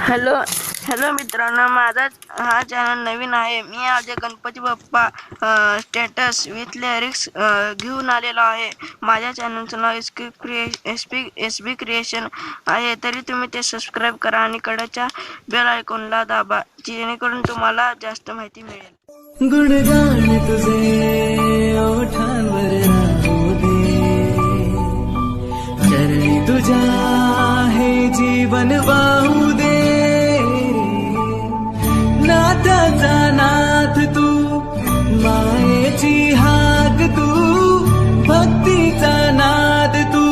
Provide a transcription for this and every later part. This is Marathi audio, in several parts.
हॅलो हॅलो मित्रांनो, माझा हा चॅनल नवीन आहे. मी आज Ganpati Bappa status with lyrics घेऊन आलेलो आहे. माझ्या चॅनलचं नाव एस बी क्रिएशन आहे. तरी तुम्ही ते सबस्क्राईब करा आणि कडेच्या बेल आयकॉनला दाबा, जेणेकरून तुम्हाला जास्त माहिती मिळेल. गुणगान तुझे ओठांवर राहू दे, चरणी तुझ्या हे जीवन वाहू दे. नाथाचा नाथ तू, मायेची हाक तू, भक्तीचा नाद तू,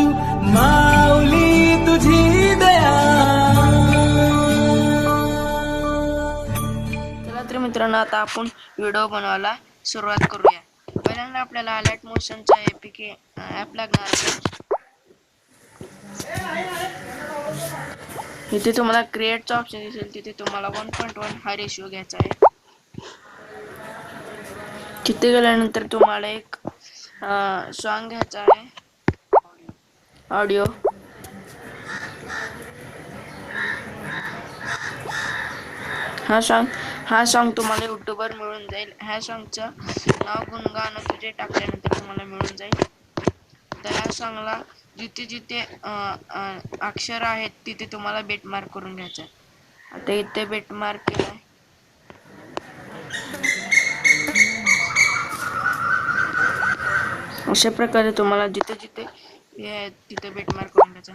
माऊली तुझी दया. चला तर मित्रांनो, आता आपण व्हिडिओ बनवायला सुरुवात करूया. पहिल्यांदा आपल्याला अलर्ट मोशनचा एपीके ॲप लागणार आहे. इथे तुम्हाला क्रिएटचा ऑप्शन दिसेल, तिथे तुम्हाला 1.1 हा रेशिओ घ्यायचा आहे. तिथे गेल्यानंतर तुम्हाला एक सॉन्ग घ्यायचा आहे, ऑडिओ. हा सॉन्ग तुम्हाला यूट्यूबवर मिळून जाईल. ह्या सॉन्गचं नाव गुणगान तुझे टाकल्यानंतर तुम्हाला मिळून जाईल. तर ह्या सॉन्गला जिथे जिथे अक्षर आहेत तिथे तुम्हाला बेट मार्क करून घ्यायचं आहे. आता इथे बेट मार्क केलाय. अशा प्रकारे तुम्हाला जिथे जिथे हे आहेत तिथे बेट मार्क करून घ्यायचं.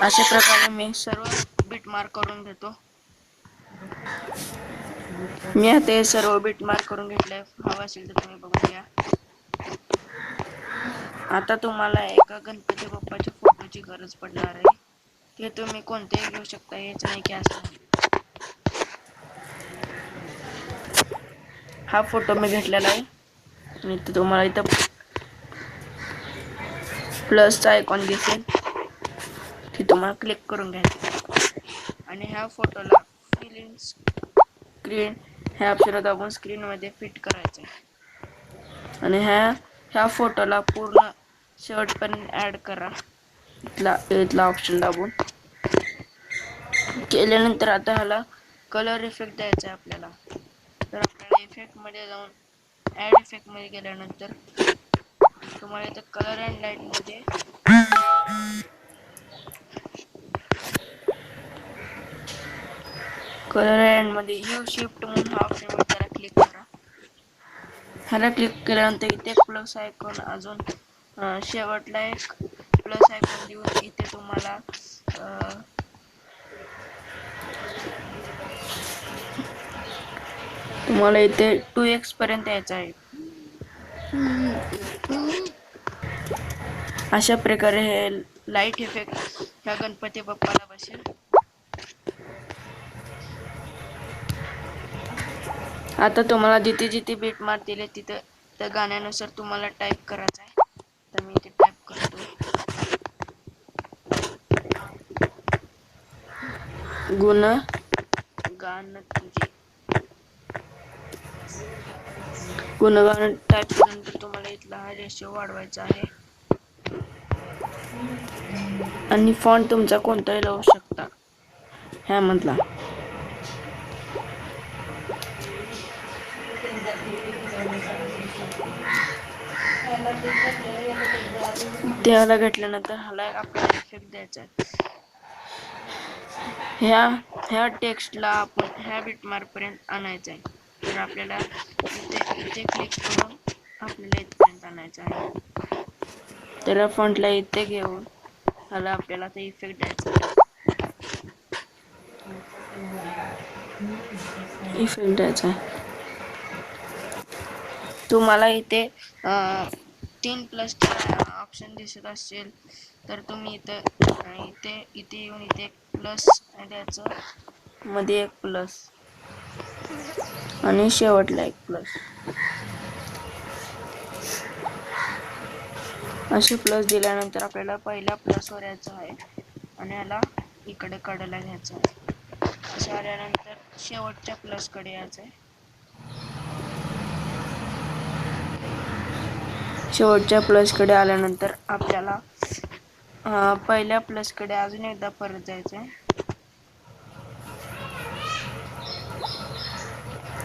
अशा प्रकारे मी सर्व बीट मार्क करून घेतो. मी आता हे सर्व बीट मार्क करून घेतलंय. हवं असेल तर तुम्ही बघून घ्या. आता तुम्हाला एका गणपती बाप्पाच्या फोटोची गरज पडणार आहे. ते तुम्ही कोणतेही घेऊ शकता, हेच नाही की असं. हा फोटो मी घेतलेला आहे आणि तुम्हाला इथं प्लसचा आयकॉन दिसेल, ते तुम्हाला क्लिक करून घ्यायचं आणि ह्या फोटोला फिल इन स्क्रीन ह्या ऑप्शनला दाबून स्क्रीन मध्ये फिट करायचं आहे. आणि ह्या फोटोला पूर्ण शेवटपर्यंत ऍड करा. इथला ऑप्शन दाबून केल्यानंतर आता ह्याला कलर इफेक्ट द्यायचा आहे आपल्याला. तर आपल्याला इफेक्ट मध्ये जाऊन ऍड इफेक्ट मध्ये गेल्यानंतर तुम्हाला इथं कलर अँड लाईट मध्ये कलर अँड मध्ये यू शिफ्ट म्हणून हा ऑप्शन वर त्याला क्लिक करा. ह्याला क्लिक केल्यानंतर इथे प्लस आयकॉन, अजून शेवटला एक प्लस आयकॉन देऊन इथे तुम्हाला इथे 2x पर्यंत यायचं आहे. अशा प्रकारे हे लाईट इफेक्ट ह्या गणपती बाप्पाला बसेल. आता तुम्हाला जिथे जिथे बीट मार्क दिले तिथे त्या गाण्यानुसार तुम्हाला टाईप करायचं आहे. तर मी इथे टाईप करतो, गुणगान तुझे. गुणगान टाईप केल्यानंतर तुम्हाला इथला हा रेशिओ वाढवायचा आहे आणि फॉन्ट तुमचा कोणताही लावू शकता ह्यामधला. त्याला घेतल्यानंतर ह्याला आपल्याला इफेक्ट द्यायचा आहे. ह्या टेक्स्टला आपण ह्या बीटमार्क पर्यंत आणायचं आहे. तर आपल्याला इथे क्लिक करून आपल्याला इथपर्यंत आणायचं आहे. तर फॉन्टला इथे घेऊन ह्याला आपल्याला ते इफेक्ट द्यायचा आहे. इफेक्ट द्यायचा आहे. तुम्हाला इथे 3+ ऑप्शन दिसत असेल तर तुम्ही इथे येऊन इथे एक प्लस द्यायचं, मध्ये एक प्लस आणि शेवटला एक प्लस. असे प्लस दिल्यानंतर आपल्याला पहिल्या प्लसवर यायचं आहे आणि याला इकडे कडेला घ्यायचं आहे. असं आल्यानंतर शेवटच्या प्लस कडे यायचं आहे. शेवटच्या प्लस कडे आल्यानंतर आपल्याला पहिल्या प्लसकडे अजून एकदा परत जायचं आहे.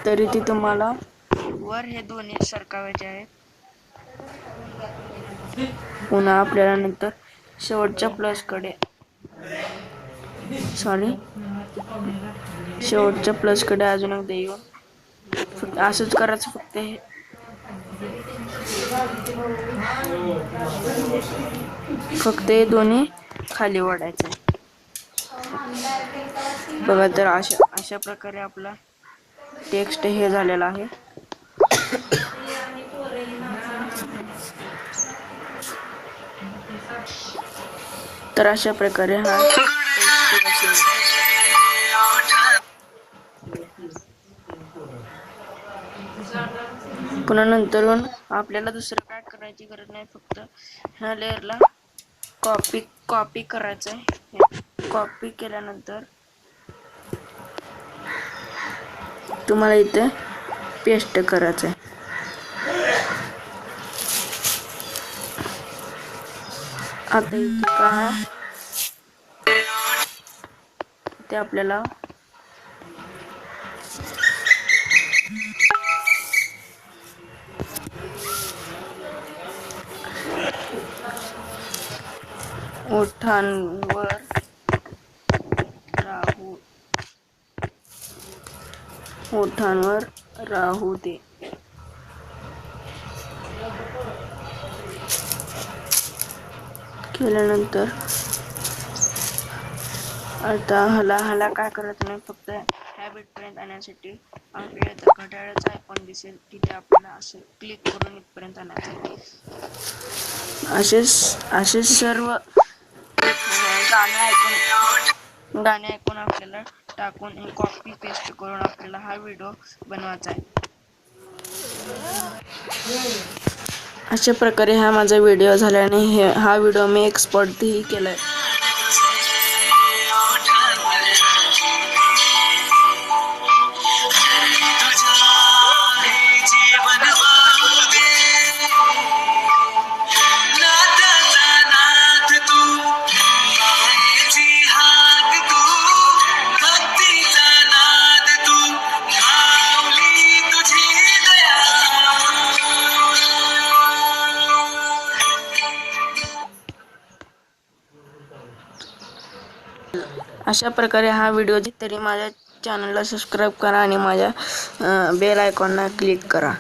तरी ते तुम्हाला वर हे दोन्ही सरकावायचे आहेत. पुन्हा आपल्याला नंतर शेवटच्या प्लसकडे अजून एकदा येऊन असंच करायचं. फक्त हे दोन्ही खाली ओढायचे. बघा, तर अशा प्रकारे आपला टेक्स्ट हे झालेला आहे. तर अशा प्रकारे हा पुन्हा नंतरून आपल्याला दुसरं काय करायची गरज नाही. फक्त ह्या लेअरला कॉपी करायचं आहे. कॉपी केल्यानंतर तुम्हाला इथे पेस्ट करायचं आहे. आता इथे पहा, ते आपल्याला ओठांवर राहू दे. केल्यानंतर आता ह्याला काय करायचं नाही. फक्त हॅबिट पर्यंत आणण्यासाठी आपल्याला घड्याळाचा आयकॉन दिसेल, तिथे आपल्याला असं क्लिक करून इथपर्यंत आणायचं. असे सर्व गाणे ऐकून आपल्याला टाकून कॉपी पेस्ट करून आपल्याला हा व्हिडिओ बनवायचा आहे. अशा प्रकारे हा माझा व्हिडिओ झाल्याने हा व्हिडिओ मी एक्सपोर्टही केलाय. अशा प्रकारे हा व्हिडिओ तरी माझ्या चॅनलला सबस्क्राईब करा आणि माझ्या बेल आयकॉनला क्लिक करा.